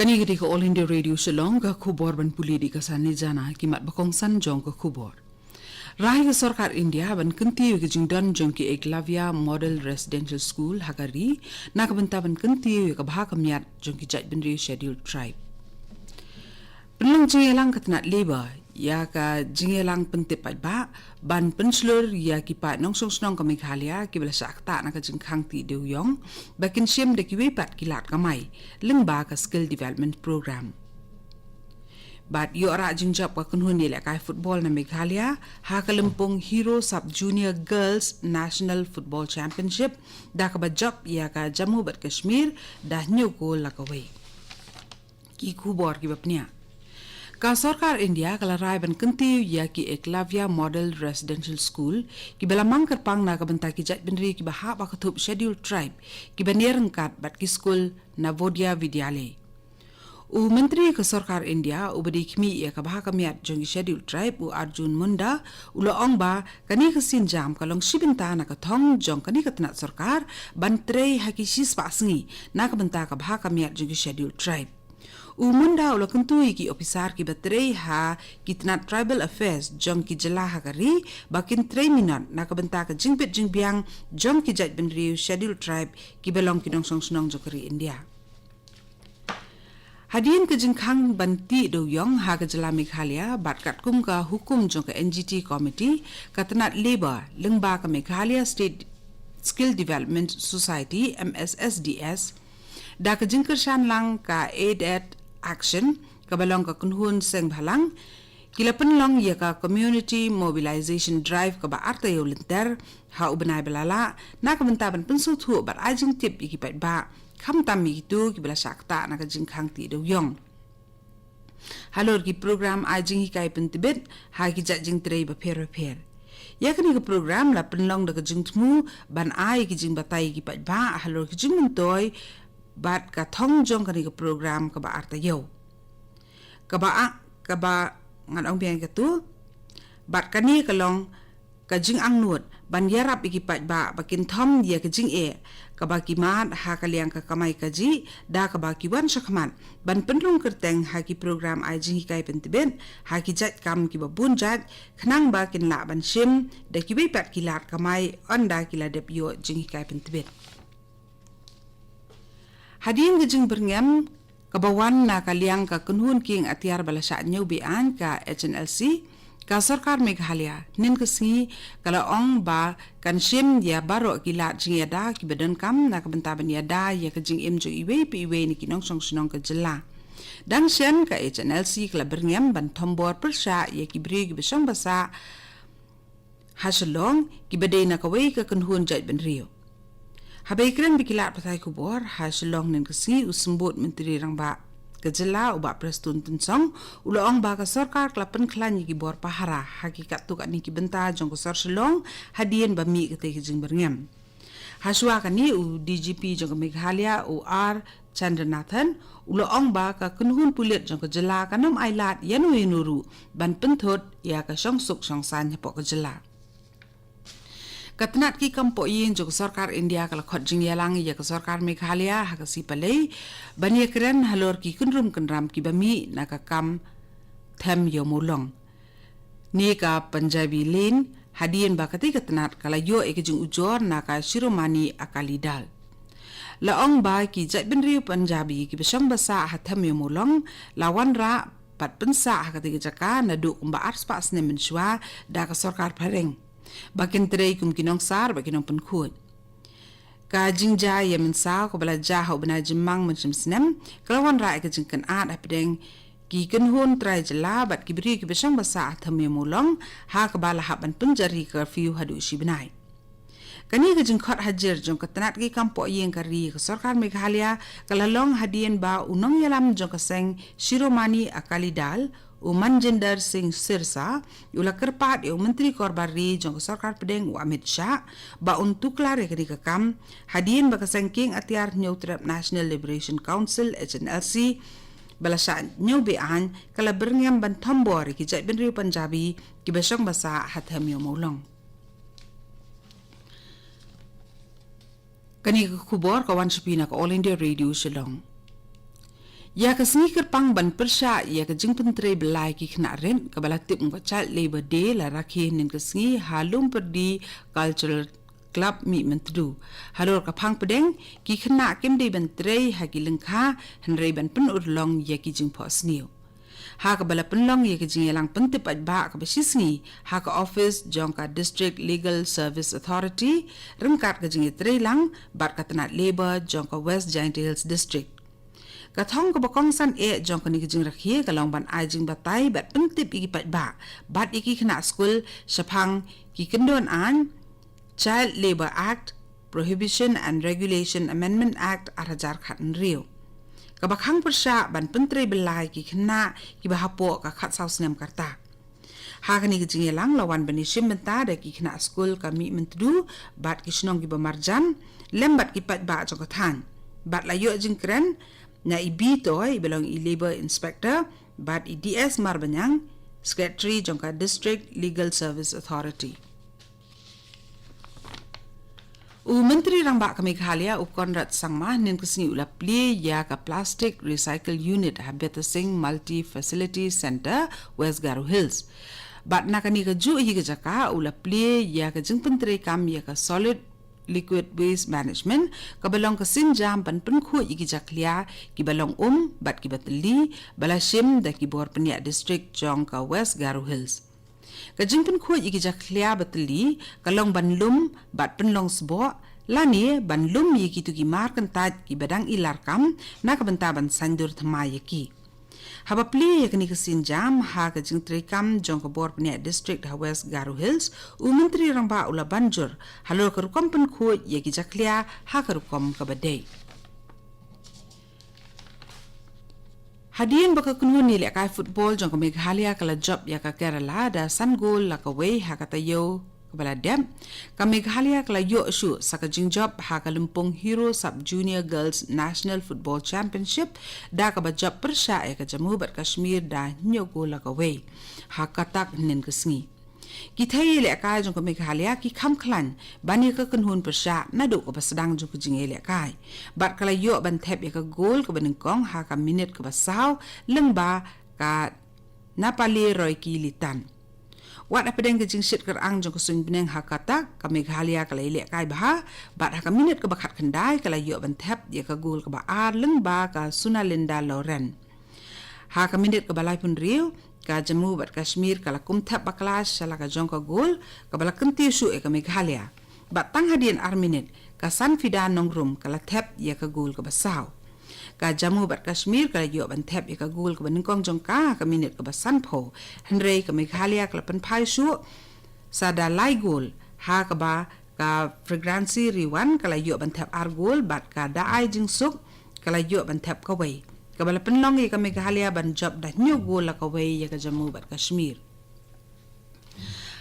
Kani ko All India Radio Shillong ka khubor ban puli di kasani jana kimat bakong san jong ka khubor. Rahi ka Sarkar India ban kunti ke jingdan jong ki Eklavya Model Residential School Hagari nak banta ban kunti ka bha kamyat jong ki jat benri Scheduled Tribe. Penlang jingelang katnat labor ya ka jingelang pentipat ba ban penslur ya ki pat nong song snong ka Meghalaya ki bela sakta na ka jingkhang ti deuyong bakin siem de ki wepat ki lat kamai lengba ka skill development program. Bat yo ara jingjap ka kunhun ni la kai football na Meghalaya ha ka lempung Hero Sub Junior Girls National Football Championship da ka bajap ya ka Jammu bat Kashmir dah nyu ko la ka wei. Ki kubor ki bapnia. Ka Sarkar India kala rai ban kunti ya ki Eklavya Model Residential School ki belamang kerpang na kabenta ki jat benri ki baha ba kathup Scheduled Tribe ki banierengkat bat ki school Navodaya Vidyalay. U Menteri ka Sarkar India u badi khmi ya ka baha kamiat jong Scheduled Tribe u Arjun Munda u loong ba kani ka sinjam kalong sibinta na ka thong jong kani ka tanat sarkar ban trei haki sispa sngi na kabenta ka baha kamiat jong Scheduled Tribe. Umunda ulo kentui ki opisar ki batrei ha kitnat tribal affairs jong ki jela hagari bakin 3 minut na kabenta ka jingpit jingbiang jong ki jat benriu Scheduled Tribe ki belong ki dong song snong jokari India. Hadian ke jingkhang banti do yong ha ka jela Meghalaya bat kat kum ka hukum jong ka NGT committee katnat labor lengba ka Meghalaya State Skill Development Society MSSDS da ka jingker shan lang ka aid at action kabalong ka kunhun seng bhalang kilapan long ya ka community mobilization drive ka ba arta yo linter ha ubanay balala na ka bantaban pensu thu bat ajing tip ikipat ba kham tam mi tu ki bala sakta na ka jingkhang ti do yong halor ki program ajing hikai pentibet ha ki jat jing trei ba pher ya kani ka program la penlong da ka jing thmu ban ai ki jing batai ki pat ba halor ki jing mentoy bat ka thong jong kani ka program ka ba arta yo ka ba ngan ong biang ka tu bat kani ka long ka jing ang nuot ban yarap ikipat ba bakin thom dia ka jing e ka ba ki mat ha ka liang ka kamai ka ji da ka ba ki wan shakman ban penlung kerteng ha ki program ai jing kai pentben ha ki jat kam ki ba bun jat khnang ba kin la ban shim da ki be pat ki lat kamai onda ki la dep yo jing kai pentben. Hadin gejing berngem kabawan na kaliang ka kunhun king atiar balasa nyau bian ka HNLC ka Sarkar Meghalaya nin kesingi kala ong ba kan shim ya baro kilat jing yada ki badan kam na kabentaban yada ya ka jing imjo iwe pi iwe ni kinong song sinong ka jela dang shen ka HNLC kala berngem ban thombor persha ya ki bri ki besong basa hasalong ki badai na kawai ka kunhun jait ben rio. Habai keren bikilat patai kubor ha Shillong nen kesi usembut menteri rangba kejela uba prestun tensong uloong ba ka Sarkar klapen klan ki bor pahara hakikat tu kat ni ki benta jong ko Sar Shillong hadien ba mi kete kijing berngem haswa kani u DGP jong Meghalaya R Chandranathan uloong ba ka kunhun pulit jong kejela kanom ailat yanu nuru ban penthot ya ka songsuk songsan hapok kejela. Katnat ki kampo yin jog Sarkar India kala khot jing yalang ya ka Sarkar Meghalaya ha ka sipalei bania keren halor ki kunrum kenram ki bami na ka kam them yo molong ni ka Punjabi lane hadien ba kati katnat kala yo e jing ujor na ka Shiromani Akali Dal la ong ba ki jat benri Punjabi ki besong basa ha them yo molong lawan ra pat pensa ha kati jaka na du kumba arspa sne menshwa da ka Sarkar pareng bakin trei kum kinong sar bakinong penkhut ka jingja ya mensa ko bala jaha bana jimang mensim snem kalawan ra ka jingkan at apdeng ki kenhun trai jela bat ki bri ki besang basa thame molong ha ka bala haban penjari curfew hadu shibnai kani ka jingkhot hajer jong katnat ki kampo yen kari ka Sarkar Meghalaya kalalong hadien ba unong yalam jong kaseng Shiromani Akali Dal Manjinder Singh Sirsa ula kerpat eu menteri korbari jong Sarkar pedeng Amit Shah ba untuk klare kini kam hadien ba kasengking atiar Neutrap National Liberation Council HNLC balasa nyau bean kala berngam ban thombor ki jai benri Punjabi ki besong basa hatham yo molong kani kubor kawan sepina ka All India Radio Shillong Ya ka sengi kerpang ban persya ya ka jing pentre belai ki kena ren ka balatip ngwacat Labor Day la rakhi nin ka sengi halum perdi cultural club mi mentdu halor ka phang pedeng ki kena kem de ban tre ha ki lengkha henrei ban pen urlong ya ki jing pos niu ha ka bala penlong ya ki jing elang pentip aj ba ka besisni ha ka office jong ka district legal service authority rengkat ka jing tre lang bat ka tenat labor jong ka West Giant Hills district Kathong ko bakong san jong kani kijing rakhi kalong ban ai jing batai bat pentip iki pat ba bat iki kena school syapang ki kendon an Child Labor Act Prohibition and Regulation Amendment Act arajar khat rio kabakhang persya ban pentre belai ki kena ki bahapo ka khat saus nem karta ha kani kijing elang lawan bani sim benta da ki kena school kami mentdu bat ki snong ki bamarjan lembat ki pat ba jong kathan bat layo jing kren na ibi toy belong i labor inspector bat i DS Marbanyang secretary jongka district legal service authority menteri rang ba ka Meghalaya Konrad Sangma nin kusni ula pli ya ka plastic recycle unit Habita Singh multi facility center West Garo Hills bat nakani ka ju hi ka jaka ula pli ya ka jing pentri kam ya ka solid liquid waste management kabalong ka sinjam pan penkhu iki jaklia ki balong bat ki batli balashim da ki bor penia district jong ka West Garo Hills ka jingpen khu iki jaklia batli kalong banlum bat penlong sbo lani banlum yiki tu ki mar kan tat ki badang ilar kam na ka banta ban sandur thma yaki haba pli yakni ka sinjam ha ka jing trikam jong ka bor penia district ha West Garo Hills menteri rang ba ula banjur halor ka rukom pen khu yaki jaklia ha ka rukom ka badai Hadian baka kunhun ni lek kai football jong ka Meghalaya kala job ya ka Kerala da san goal la ka wei ha ka tayo kabala dem ka Meghalaya kala yo shu saka jing job ha ka Lumpung Hero Sub Junior Girls National Football Championship da ka ba job persya ka Jammu bat Kashmir da nyo goal la ka wei ha ka tak nen ka sngi Kita lek kai jong ka Meghalaya ki kham khlan bani ka kunhun persya na do ka basadang jong ka jing lek kai bat kala yo ban thep ya ka goal ka baning kong ha ka minute ka basaw lengba ka napali roy ki litan wat apedeng ka jing shit kerang jong ka sun bineng ha kata ka Meghalaya kala lek kai bah bat ha ka minute ka bakhat khandai kala yo ban thep ya ka goal ka ba ar lengba ka Sunalinda Loren ha ka minute ka balai pun riu ka Jammu bat Kashmir kala kum thap baklas sala ka jong ka gol ka bala kenti su ka Meghalaya bat tang hadian arminit ka san fidan nongrum kala thap ya ka gol ka basaw ka Jammu bat Kashmir kala yo ban thap ya ka gol ka baningkong jong ka minit ka basan pho henrei ka Meghalaya kala pen phai su sada lai gol ha ka ba ka fragrancy riwan kala yo ban thap ar gol bat ka daai jing suk kala yo ban thap ka wei kabala penlong ka Meghalaya ban job da nyo go la ka wei ya ka Jammu bat Kashmir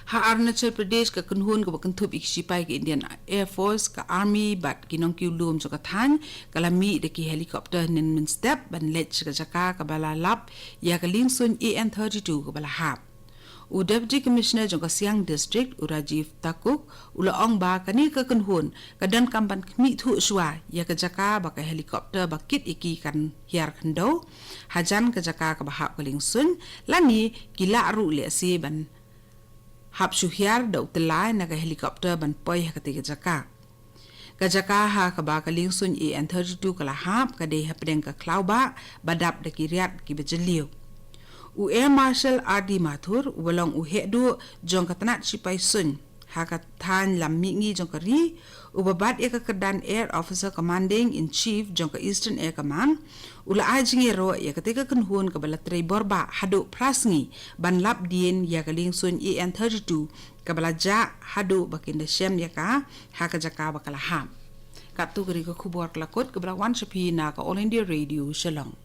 ha Arunachal Pradesh ka kunhun ka bakantup iksipai ka Indian Air Force ka Army bat kinong kiulum ka than kala mi de ki helicopter nin min step ban lech ka jaka ka bala lap ya ka Lingsun AN32 ka bala hap u Deputy Commissioner jong ka Siang District u Rajiv Takuk ula ong ba kani ka kunhun ka dan kampan mi thu shwa ya ka jaka ba ka helicopter ba kit iki kan hiar khando hajan ka jaka ka ba hap ka Lingsun lani kila ru le si ban hap shu hiar da utlai na ka helicopter ban poi ha ka ti ka jaka ha ka ba ka Lingsun AN32 kala hap ka de hapdeng ka klauba badap da ki riat ki bejeliu u Air Marshal R.D. Mathur walong u hedu jong katanat sipai sun ha ka than lam mi ngi jong ka ri u babat e ka Kedan Air Officer Commanding in Chief jong ka Eastern Air Command ula ajing ero ya ketika kunhun ka balatrei borba hadu prasngi ban lap dien ya ka Lingsun AN32 ka balaja hadu bakinda shem ya ka ha ka jaka bakala ham katu gari ka khubor klakot ka bala wan shapi na ka All India Radio Shalom